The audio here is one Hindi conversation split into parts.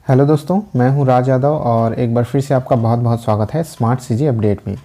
हेलो दोस्तों, मैं हूं राज यादव और एक बार फिर से आपका बहुत बहुत स्वागत है स्मार्ट सीजी अपडेट में।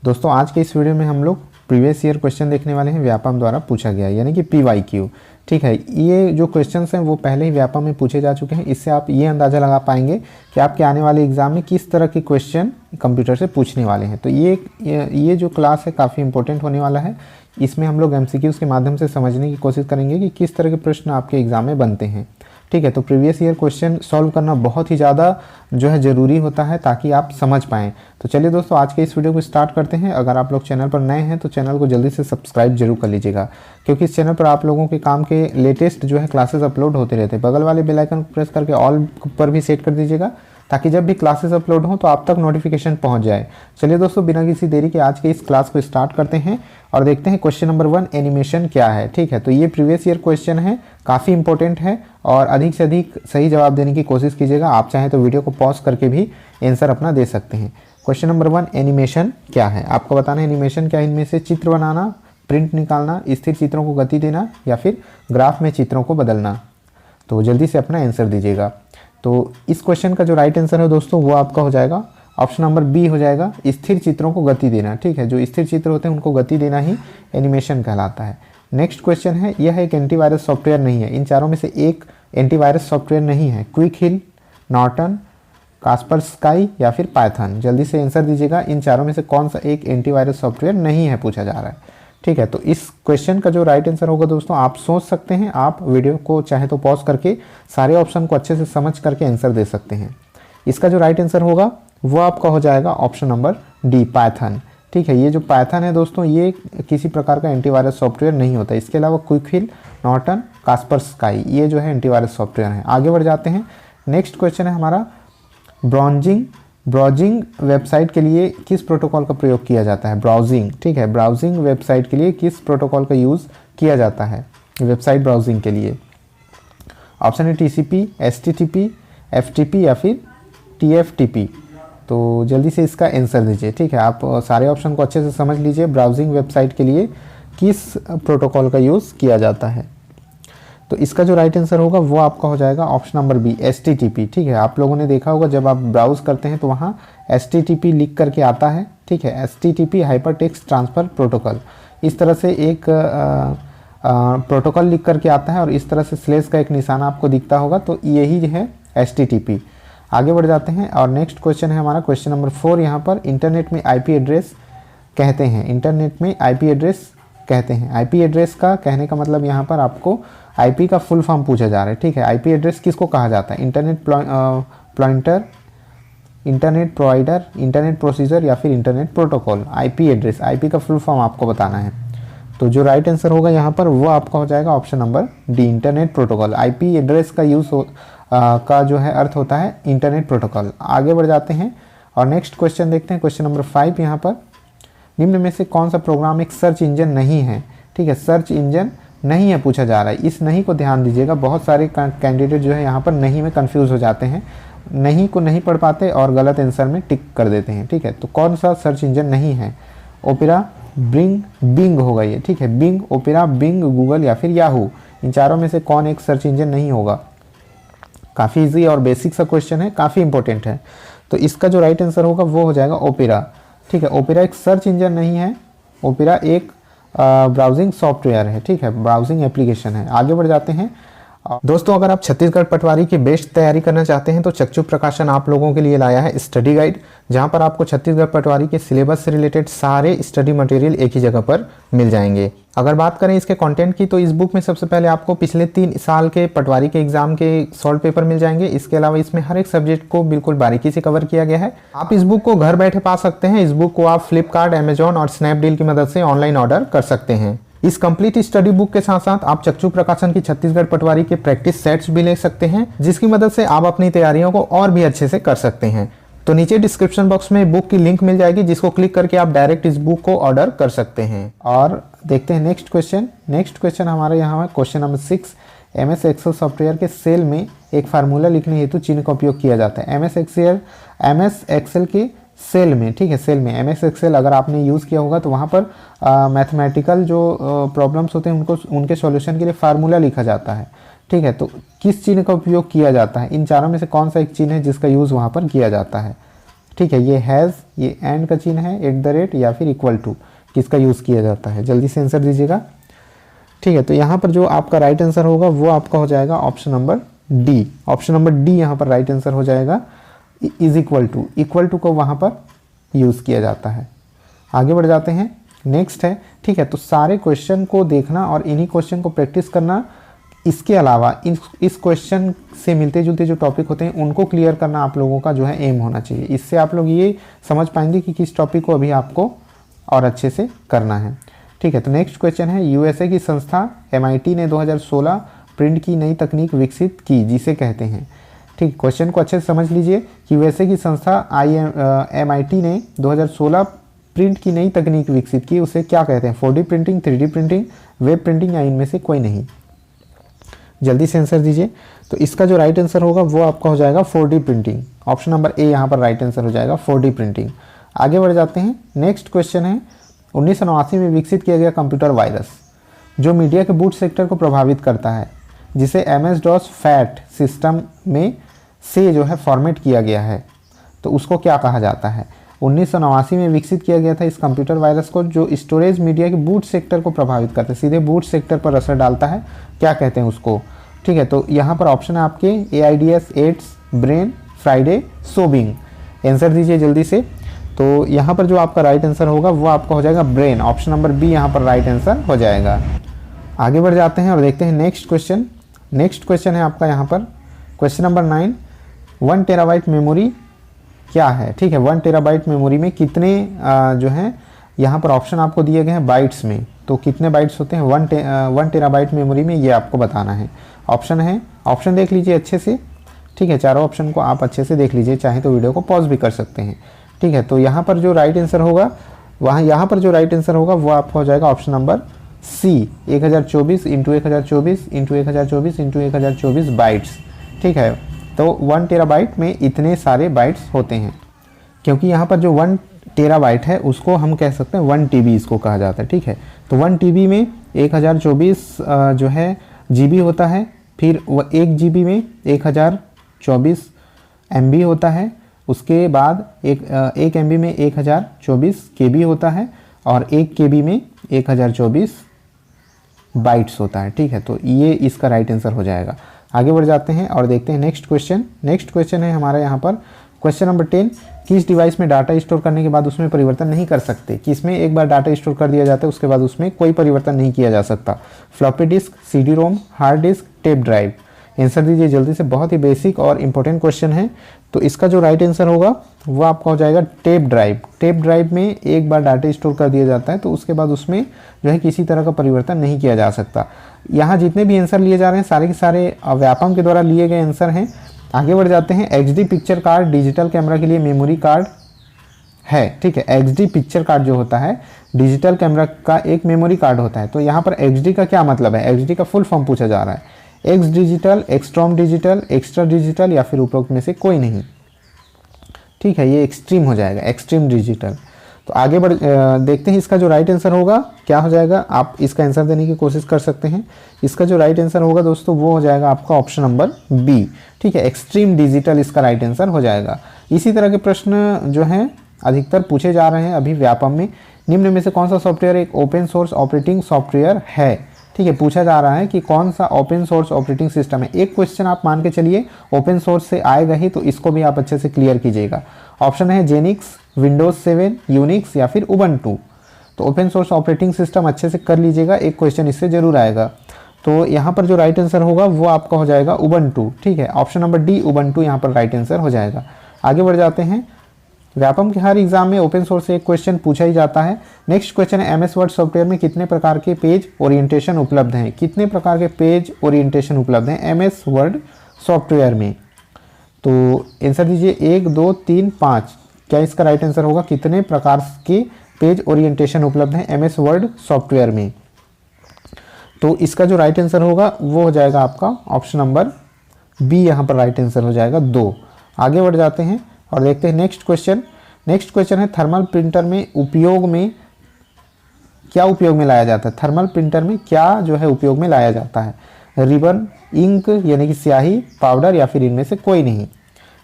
दोस्तों, आज के इस वीडियो में हम लोग प्रीवियस ईयर क्वेश्चन देखने वाले हैं व्यापम द्वारा पूछा गया, यानी कि PYQ। ठीक है, ये जो क्वेश्चंस हैं वो पहले ही व्यापम में पूछे जा चुके हैं। इससे आप ये अंदाज़ा लगा पाएंगे कि आपके आने वाले एग्जाम में किस तरह के क्वेश्चन कंप्यूटर से पूछने वाले हैं। तो ये जो क्लास है काफ़ी इंपॉर्टेंट होने वाला है। इसमें हम लोग MCQs के माध्यम से समझने की कोशिश करेंगे कि किस तरह के प्रश्न आपके एग्जाम में बनते हैं। ठीक है, तो प्रीवियस ईयर क्वेश्चन सॉल्व करना बहुत ही ज़्यादा जो है ज़रूरी होता है ताकि आप समझ पाएँ। तो चलिए दोस्तों, आज के इस वीडियो को स्टार्ट करते हैं। अगर आप लोग चैनल पर नए हैं तो चैनल को जल्दी से सब्सक्राइब जरूर कर लीजिएगा, क्योंकि इस चैनल पर आप लोगों के काम के लेटेस्ट जो है क्लासेस अपलोड होते रहते हैं। बगल वाले बेल आइकन को प्रेस करके ऑल पर भी सेट कर दीजिएगा ताकि जब भी क्लासेस अपलोड हों तो आप तक नोटिफिकेशन पहुंच जाए। चलिए दोस्तों, बिना किसी देरी के आज के इस क्लास को स्टार्ट करते हैं और देखते हैं क्वेश्चन नंबर 1 एनिमेशन क्या है। ठीक है, तो ये प्रीवियस ईयर क्वेश्चन है, काफ़ी इंपॉर्टेंट है और अधिक से अधिक सही जवाब देने की कोशिश कीजिएगा। आप चाहें तो वीडियो को पॉज करके भी आंसर अपना दे सकते हैं। क्वेश्चन नंबर 1 एनिमेशन क्या है, आपको बताना है एनिमेशन क्या है। इनमें से चित्र बनाना, प्रिंट निकालना, स्थिर चित्रों को गति देना या फिर ग्राफ में चित्रों को बदलना। तो जल्दी से अपना आंसर दीजिएगा। तो इस क्वेश्चन का जो राइट आंसर है दोस्तों वो आपका हो जाएगा ऑप्शन नंबर बी हो जाएगा, स्थिर चित्रों को गति देना। ठीक है, जो स्थिर चित्र होते हैं उनको गति देना ही एनिमेशन कहलाता है। नेक्स्ट क्वेश्चन है, यह एक एंटीवायरस सॉफ्टवेयर नहीं है। इन चारों में से एक एंटीवायरस सॉफ्टवेयर नहीं है। क्विक हिल, नॉर्टन, कास्परस्काई या फिर पाइथन। जल्दी से आंसर दीजिएगा, इन चारों में से कौन सा एक एंटीवायरस सॉफ्टवेयर नहीं है पूछा जा रहा है। ठीक है, तो इस क्वेश्चन का जो राइट आंसर होगा दोस्तों, आप सोच सकते हैं, आप वीडियो को चाहे तो पॉज करके सारे ऑप्शन को अच्छे से समझ करके आंसर दे सकते हैं। इसका जो राइट आंसर होगा वो आपका हो जाएगा ऑप्शन नंबर डी, पाइथन। ठीक है, ये जो पाइथन है दोस्तों ये किसी प्रकार का एंटीवायरस सॉफ्टवेयर नहीं होता। इसके अलावा क्विक हिल, नॉर्टन, कास्परस्काई ये जो है एंटीवायरस सॉफ्टवेयर है। आगे बढ़ जाते हैं। नेक्स्ट क्वेश्चन है हमारा, ब्राउजिंग वेबसाइट के लिए किस प्रोटोकॉल का प्रयोग किया जाता है। ब्राउजिंग, ठीक है, ब्राउजिंग वेबसाइट के लिए किस प्रोटोकॉल का यूज़ किया जाता है वेबसाइट ब्राउजिंग के लिए। ऑप्शन है TCP, STTP, FTP या फिर TFTP। तो जल्दी से इसका आंसर दीजिए। ठीक है, आप सारे ऑप्शन को अच्छे से समझ लीजिए। ब्राउजिंग वेबसाइट के लिए किस प्रोटोकॉल का यूज़ किया जाता है, तो इसका जो राइट आंसर होगा वो आपका हो जाएगा ऑप्शन नंबर बी, STTP। ठीक है, आप लोगों ने देखा होगा जब आप ब्राउज करते हैं तो वहाँ STTP लिख करके आता है। ठीक है, STTP hyper text transfer protocol, इस तरह से एक प्रोटोकॉल लिख करके आता है और इस तरह से स्लेश का एक निशान आपको दिखता होगा, तो यही है STTP। आगे बढ़ जाते हैं और नेक्स्ट क्वेश्चन है हमारा क्वेश्चन नंबर 4। यहाँ पर इंटरनेट में IP एड्रेस कहते हैं, इंटरनेट में IP एड्रेस कहते हैं। IP एड्रेस का कहने का मतलब यहाँ पर आपको IP का फुल फॉर्म पूछा जा रहा है। ठीक है, IP एड्रेस किसको कहा जाता है, internet pointer, internet provider, internet procedure या फिर internet protocol. IP address, IP का फुल फॉर्म आपको बताना है। तो जो राइट आंसर होगा यहाँ पर वो आपका हो जाएगा option number D, internet protocol. IP address का यूज़ का जो है अर्थ होता है इंटरनेट प्रोटोकॉल। आगे बढ़ जाते हैं और नेक्स्ट क्वेश्चन देखते हैं। क्वेश्चन नंबर 5 यहाँ पर, निम्न में से कौन सा प्रोग्राम एक सर्च इंजन नहीं है। ठीक है, सर्च इंजन नहीं है पूछा जा रहा है। इस नहीं को ध्यान दीजिएगा, बहुत सारे कैंडिडेट जो है यहाँ पर नहीं में कंफ्यूज हो जाते हैं, नहीं को नहीं पढ़ पाते और गलत आंसर में टिक कर देते हैं। ठीक है, तो कौन सा सर्च इंजन नहीं है, ओपेरा, बिंग होगा ये। ठीक है, बिंग, ओपेरा, बिंग, गूगल या फिर याहू। इन चारों में से कौन एक सर्च इंजन नहीं होगा। काफ़ी इजी और बेसिक सा क्वेश्चन है, काफ़ी इंपॉर्टेंट है। तो इसका जो राइट आंसर होगा वो हो जाएगा ओपेरा। ठीक है, ओपेरा एक सर्च इंजन नहीं है, ओपेरा एक ब्राउजिंग सॉफ्टवेयर है। ठीक है, ब्राउजिंग एप्लीकेशन है। आगे बढ़ जाते हैं दोस्तों, अगर आप छत्तीसगढ़ पटवारी की बेस्ट तैयारी करना चाहते हैं तो चक्षु प्रकाशन आप लोगों के लिए लाया है स्टडी गाइड, जहां पर आपको छत्तीसगढ़ पटवारी के सिलेबस से रिलेटेड सारे स्टडी मटेरियल एक ही जगह पर मिल जाएंगे। अगर बात करें इसके कंटेंट की तो इस बुक में सबसे पहले आपको पिछले 3 साल के पटवारी के एग्जाम के सॉल्व पेपर मिल जाएंगे। इसके अलावा इसमें हर एक सब्जेक्ट को बिल्कुल बारीकी से कवर किया गया है। आप इस बुक को घर बैठे पा सकते हैं। इस बुक को आप फ्लिपकार्ट, अमेजॉन और स्नैपडील की मदद से ऑनलाइन ऑर्डर कर सकते हैं। इस कंप्लीट स्टडी बुक के साथ साथ आप चक्षु प्रकाशन की छत्तीसगढ़ पटवारी के प्रैक्टिस सेट्स भी ले सकते हैं, जिसकी मदद से आप अपनी तैयारियों को और भी अच्छे से कर सकते हैं। तो नीचे डिस्क्रिप्शन बॉक्स में बुक की लिंक मिल जाएगी, जिसको क्लिक करके आप डायरेक्ट इस बुक को ऑर्डर कर सकते हैं। और देखते हैं नेक्स्ट क्वेश्चन। नेक्स्ट क्वेश्चन हमारे यहाँ है question number 6। MS Excel software के सेल में एक फार्मूला लिखने हेतु चिन्ह का उपयोग किया जाता है। MS एक्सेल के सेल में, ठीक है, सेल में MS एक्सेल अगर आपने यूज़ किया होगा तो वहाँ पर मैथमेटिकल जो प्रॉब्लम्स होते हैं उनके सॉल्यूशन के लिए फार्मूला लिखा जाता है। ठीक है, तो किस चिन्ह का उपयोग किया जाता है, इन चारों में से कौन सा एक चिन्ह है जिसका यूज़ वहाँ पर किया जाता है। ठीक है, ये हैज़, ये एंड का चिन्ह है, एट द रेट या फिर इक्वल टू, किसका यूज़ किया जाता है, जल्दी से आंसर दीजिएगा। ठीक है, तो यहाँ पर जो आपका राइट आंसर होगा वो आपका हो जाएगा option number D. Option number D यहाँ पर राइट आंसर हो जाएगा। इज इक्वल टू को वहाँ पर यूज़ किया जाता है। आगे बढ़ जाते हैं, नेक्स्ट है। ठीक है, तो सारे क्वेश्चन को देखना और इन्हीं क्वेश्चन को प्रैक्टिस करना, इसके अलावा इस क्वेश्चन से मिलते जुलते जो टॉपिक होते हैं उनको क्लियर करना आप लोगों का जो है एम होना चाहिए। इससे आप लोग ये समझ पाएंगे कि किस टॉपिक को अभी आपको और अच्छे से करना है। ठीक है, तो नेक्स्ट क्वेश्चन है, यूएसए की संस्था MIT ने 2016 प्रिंट की नई तकनीक विकसित की जिसे कहते हैं। ठीक, क्वेश्चन को अच्छे से समझ लीजिए कि यूएसए की संस्था MIT ने 2016 प्रिंट की नई तकनीक विकसित की, उसे क्या कहते हैं, 4D printing, 3D printing, web printing या इनमें से कोई नहीं। जल्दी से आंसर दीजिए। तो इसका जो राइट आंसर होगा वो आपका हो जाएगा 4D printing. Option number A यहाँ पर राइट आंसर हो जाएगा 4D प्रिंटिंग। आगे बढ़ जाते हैं, नेक्स्ट क्वेश्चन है, 1989 में विकसित किया गया कंप्यूटर वायरस जो मीडिया के बूट सेक्टर को प्रभावित करता है, जिसे MS-DOS फैट सिस्टम में से जो है फॉर्मेट किया गया है, तो उसको क्या कहा जाता है। 1989 में विकसित किया गया था इस कंप्यूटर वायरस को जो स्टोरेज मीडिया के बूट सेक्टर को प्रभावित करता है, सीधे बूट सेक्टर पर असर डालता है, क्या कहते हैं उसको। ठीक है, तो यहाँ पर ऑप्शन है आपके AIDS, aids, brain, Friday, sobbing. Answer दीजिए जल्दी से। तो यहाँ पर जो आपका राइट आंसर होगा वो आपका हो जाएगा ब्रेन। ऑप्शन नंबर बी यहाँ पर राइट आंसर हो जाएगा। आगे बढ़ जाते हैं और देखते हैं नेक्स्ट क्वेश्चन। नेक्स्ट क्वेश्चन है आपका यहाँ पर क्वेश्चन नंबर 9, 1 टेराबाइट मेमोरी क्या है। ठीक है, 1 टेराबाइट मेमोरी में कितने जो है यहाँ पर ऑप्शन आपको दिए गए हैं बाइट्स में, तो कितने बाइट्स होते हैं 1 टेराबाइट मेमोरी में, ये आपको बताना है। ऑप्शन है, ऑप्शन देख लीजिए अच्छे से। ठीक है, चारों ऑप्शन को आप अच्छे से देख लीजिए, चाहे तो वीडियो को पॉज भी कर सकते हैं। ठीक है, तो यहाँ पर जो राइट आंसर होगा यहाँ पर जो राइट आंसर होगा वो आपका हो जाएगा option number C, 1024 into 1024 into 1024 into 1024 bytes. ठीक है, तो 1 टेराबाइट में इतने सारे बाइट्स होते हैं, क्योंकि यहाँ पर जो 1 टेराबाइट है उसको हम कह सकते हैं 1 TB इसको कहा जाता है। ठीक है, तो 1 TB में 1024 जो है GB होता है, फिर 1 GB में 1024 MB होता है, उसके बाद एक MB में 1024 KB होता है और 1 KB में 1024 बाइट्स होता है। ठीक है, तो ये इसका राइट आंसर हो जाएगा। आगे बढ़ जाते हैं और देखते हैं नेक्स्ट क्वेश्चन। नेक्स्ट क्वेश्चन है हमारा यहाँ पर क्वेश्चन नंबर 10, किस डिवाइस में डाटा स्टोर करने के बाद उसमें परिवर्तन नहीं कर सकते। किसमें एक बार डाटा स्टोर कर दिया जाता है उसके बाद उसमें कोई परिवर्तन नहीं किया जा सकता। Floppy disk, CD-ROM, hard disk, tape drive. Answer दीजिए जल्दी से, बहुत ही बेसिक और इंपॉर्टेंट क्वेश्चन है। तो इसका जो राइट आंसर होगा वो आपका हो जाएगा टेप ड्राइव। टेप ड्राइव में एक बार डाटा स्टोर कर दिया जाता है तो उसके बाद उसमें जो है किसी तरह का परिवर्तन नहीं किया जा सकता। यहाँ जितने भी आंसर लिए जा रहे हैं सारे के सारे व्यापम के द्वारा लिए गए आंसर हैं। आगे बढ़ जाते हैं, HD picture card digital camera के लिए मेमोरी कार्ड है। ठीक है, HD पिक्चर कार्ड जो होता है डिजिटल कैमरा का एक मेमोरी कार्ड होता है। तो यहाँ पर HD का क्या मतलब है, HD का फुल फॉर्म पूछा जा रहा है। X digital, extreme digital, extra digital या फिर उपरोक्त में से कोई नहीं। ठीक है, ये एक्सट्रीम हो जाएगा, एक्सट्रीम डिजिटल। तो आगे बढ़ देखते हैं इसका जो राइट आंसर होगा क्या हो जाएगा। आप इसका आंसर देने की कोशिश कर सकते हैं। इसका जो राइट आंसर होगा दोस्तों वो हो जाएगा आपका ऑप्शन नंबर बी। ठीक है, एक्सट्रीम डिजिटल इसका राइट आंसर हो जाएगा। इसी तरह के प्रश्न जो हैं अधिकतर पूछे जा रहे हैं अभी व्यापम में। निम्न में से कौन सा सॉफ्टवेयर एक ओपन सोर्स ऑपरेटिंग सॉफ्टवेयर है। ठीक है, पूछा जा रहा है कि कौन सा ओपन सोर्स ऑपरेटिंग सिस्टम है। एक क्वेश्चन आप मान के चलिए ओपन सोर्स से आएगा ही, तो इसको भी आप अच्छे से क्लियर कीजिएगा। ऑप्शन है जेनिक्स, विंडोज 7, यूनिक्स या फिर उबंटू। तो ओपन सोर्स ऑपरेटिंग सिस्टम अच्छे से कर लीजिएगा, एक क्वेश्चन इससे जरूर आएगा। तो यहाँ पर जो राइट आंसर होगा वो आपका हो जाएगा उबंटू। ठीक है, ऑप्शन नंबर डी उबंटू यहाँ पर राइट आंसर हो जाएगा। आगे बढ़ जाते हैं, व्यापम के हर एग्जाम में ओपन सोर्स से एक क्वेश्चन पूछा ही जाता है। नेक्स्ट क्वेश्चन है, MS वर्ड सॉफ्टवेयर में कितने प्रकार के पेज ओरिएंटेशन उपलब्ध हैं। कितने प्रकार के पेज ओरिएंटेशन उपलब्ध हैं MS वर्ड सॉफ्टवेयर में। तो आंसर दीजिए 1, 2, 3, 5। क्या इसका राइट आंसर होगा, कितने प्रकार के पेज ओरिएंटेशन उपलब्ध हैं MS वर्ड सॉफ्टवेयर में। तो इसका जो राइट आंसर होगा वो हो जाएगा आपका ऑप्शन नंबर बी, यहाँ पर राइट आंसर हो जाएगा 2। आगे बढ़ जाते हैं और देखते हैं नेक्स्ट क्वेश्चन। नेक्स्ट क्वेश्चन है, थर्मल प्रिंटर में क्या उपयोग में लाया जाता है। थर्मल प्रिंटर में क्या जो है उपयोग में लाया जाता है। रिबन, इंक यानी कि स्याही, पाउडर या फिर इनमें से कोई नहीं।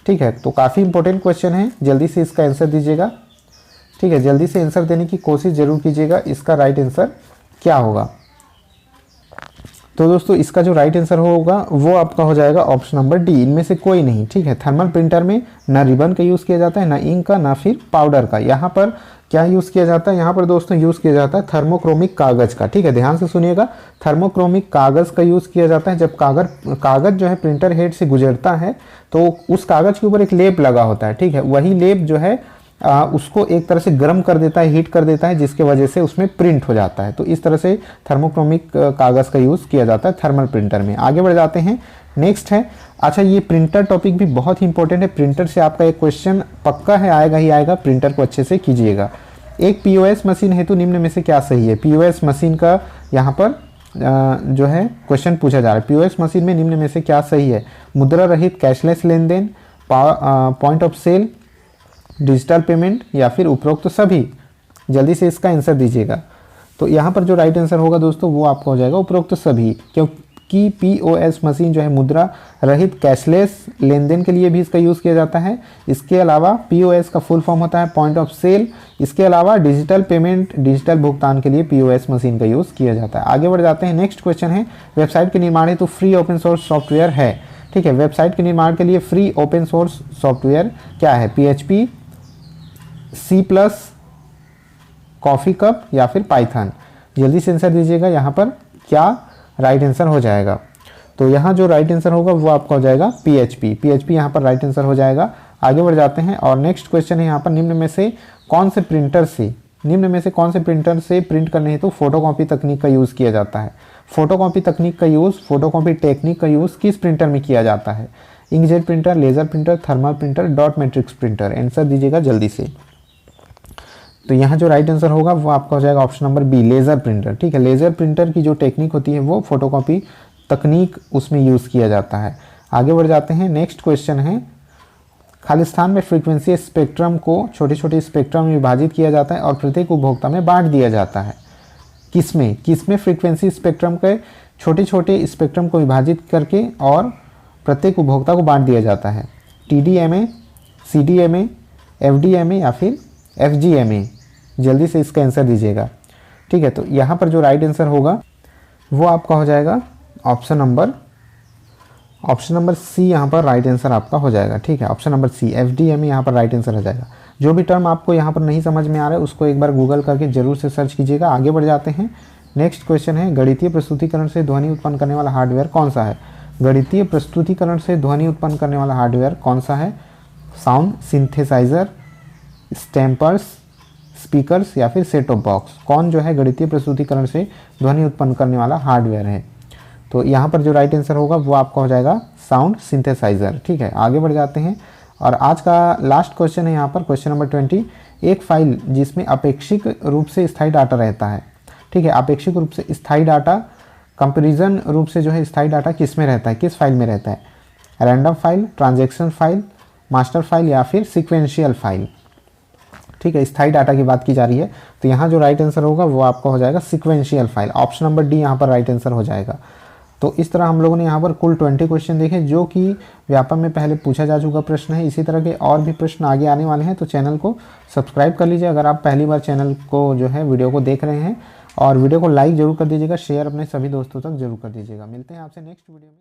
ठीक है, तो काफ़ी इंपॉर्टेंट क्वेश्चन है, जल्दी से इसका आंसर दीजिएगा। ठीक है, जल्दी से आंसर देने की कोशिश जरूर कीजिएगा, इसका राइट आंसर क्या होगा। तो दोस्तों इसका जो राइट आंसर होगा वो आपका हो जाएगा ऑप्शन नंबर डी, इनमें से कोई नहीं। ठीक है, थर्मल प्रिंटर में ना रिबन का यूज़ किया जाता है, ना इंक का, ना फिर पाउडर का। यहाँ पर क्या यूज़ किया जाता है, यहाँ पर दोस्तों यूज़ किया जाता है थर्मोक्रोमिक कागज़ का। ठीक है, ध्यान से सुनिएगा, थर्मोक्रोमिक कागज़ का यूज़ किया जाता है। जब कागज़ जो है प्रिंटर हेड से गुजरता है तो उस कागज़ के ऊपर एक लेप लगा होता है। ठीक है, वही लेप जो है उसको एक तरह से गर्म कर देता है, हीट कर देता है, जिसके वजह से उसमें प्रिंट हो जाता है। तो इस तरह से थर्मोक्रोमिक कागज़ का यूज़ किया जाता है थर्मल प्रिंटर में। आगे बढ़ जाते हैं, नेक्स्ट है, अच्छा ये प्रिंटर टॉपिक भी बहुत ही इंपॉर्टेंट है। प्रिंटर से आपका एक क्वेश्चन पक्का है, आएगा ही आएगा, प्रिंटर को अच्छे से कीजिएगा। एक पीओएस मशीन हेतु निम्न में से क्या सही है। पीओएस मशीन का यहाँ पर जो है क्वेश्चन पूछा जा रहा है, पीओएस मशीन में निम्न में से क्या सही है। मुद्रा रहित कैशलेस लेन देन, point of sale, digital payment या फिर उपरोक्त सभी। जल्दी से इसका आंसर दीजिएगा। तो यहाँ पर जो राइट आंसर होगा दोस्तों वो आपका हो जाएगा उपरोक्त सभी, क्योंकि पीओएस मशीन जो है मुद्रा रहित कैशलेस लेन देन के लिए भी इसका यूज़ किया जाता है। इसके अलावा पीओएस का फुल फॉर्म होता है पॉइंट ऑफ सेल। इसके अलावा डिजिटल पेमेंट, डिजिटल भुगतान के लिए पीओएस मशीन का यूज़ किया जाता है। आगे बढ़ जाते हैं, नेक्स्ट क्वेश्चन है, वेबसाइट के निर्माण हेतु फ्री ओपन सोर्स सॉफ्टवेयर है। ठीक है, वेबसाइट के निर्माण के लिए फ्री ओपन सोर्स सॉफ्टवेयर क्या है। PHP, C+, कॉफ़ी कप या फिर पाइथन। जल्दी से आंसर दीजिएगा, यहाँ पर क्या राइट आंसर हो जाएगा। तो यहाँ जो राइट आंसर होगा वो आपका हो जाएगा PHP यहाँ पर राइट आंसर हो जाएगा। आगे बढ़ जाते हैं और नेक्स्ट क्वेश्चन है यहाँ पर, निम्न में से कौन से प्रिंटर से प्रिंट करने हेतु फोटोकॉपी तकनीक का यूज़ किया जाता है। फोटोकॉपी तकनीक का यूज़, फोटोकॉपी टेक्निक का यूज़ किस प्रिंटर में किया जाता है। Inkjet printer, laser printer, thermal printer, dot matrix printer. Answer दीजिएगा जल्दी से। तो यहाँ जो राइट आंसर होगा वो आपका हो जाएगा option number B, laser printer. ठीक है, लेज़र प्रिंटर की जो टेक्निक होती है वो फोटोकॉपी तकनीक उसमें यूज़ किया जाता है। आगे बढ़ जाते हैं, नेक्स्ट क्वेश्चन है, खालिस्तान में फ्रीक्वेंसी स्पेक्ट्रम को छोटे छोटे स्पेक्ट्रम में विभाजित किया जाता है और प्रत्येक उपभोक्ता में बांट दिया जाता है। किसमें फ्रीक्वेंसी स्पेक्ट्रम के छोटे छोटे स्पेक्ट्रम को विभाजित करके और प्रत्येक उपभोक्ता को बांट दिया जाता है। TDMA, CDMA, FDMA या फिर FGMA। जल्दी से इसका आंसर दीजिएगा। ठीक है, तो यहाँ पर जो राइट आंसर होगा वो आपका हो जाएगा ऑप्शन नंबर सी, यहाँ पर राइट आंसर आपका हो जाएगा। ठीक है, ऑप्शन नंबर सी, FDMA यहाँ पर राइट आंसर हो जाएगा। जो भी टर्म आपको यहाँ पर नहीं समझ में आ रहा है उसको एक बार गूगल करके जरूर से सर्च कीजिएगा। आगे बढ़ जाते हैं, नेक्स्ट क्वेश्चन है, गणितीय प्रस्तुतिकरण से ध्वनि उत्पन्न करने वाला हार्डवेयर कौन सा है। गणितीय प्रस्तुतिकरण से ध्वनि उत्पन्न करने वाला हार्डवेयर कौन सा है। साउंड सिंथेसाइजर, स्टैम्पर्स, स्पीकर्स या फिर सेट ऑफ बॉक्स। कौन जो है गणितीय प्रस्तुतिकरण से ध्वनि उत्पन्न करने वाला हार्डवेयर है। तो यहाँ पर जो राइट आंसर होगा वो आपका हो जाएगा साउंड सिंथेसाइजर। ठीक है, आगे बढ़ जाते हैं और आज का लास्ट क्वेश्चन है यहाँ पर, क्वेश्चन नंबर 20, एक फाइल जिसमें अपेक्षिक रूप से स्थायी डाटा रहता है। ठीक है, अपेक्षिक रूप से स्थायी डाटा, कंपैरिजन रूप से जो है स्थायी डाटा किस में रहता है, किस फाइल में रहता है। Random file, transaction file, master file या फिर सीक्वेंशियल फाइल। ठीक है, स्थायी डाटा की बात की जा रही है, तो यहाँ जो राइट आंसर होगा वो आपका हो जाएगा sequential file. Option number D यहाँ पर राइट आंसर हो जाएगा। तो इस तरह हम लोगों ने यहाँ पर कुल 20 क्वेश्चन देखे जो कि व्यापम में पहले पूछा जा चुका प्रश्न है। इसी तरह के और भी प्रश्न आगे आने वाले हैं, तो चैनल को सब्सक्राइब कर लीजिए अगर आप पहली बार चैनल को जो है वीडियो को देख रहे हैं, और वीडियो को लाइक जरूर कर दीजिएगा, शेयर अपने सभी दोस्तों तक जरूर कर दीजिएगा। मिलते हैं आपसे नेक्स्ट वीडियो में।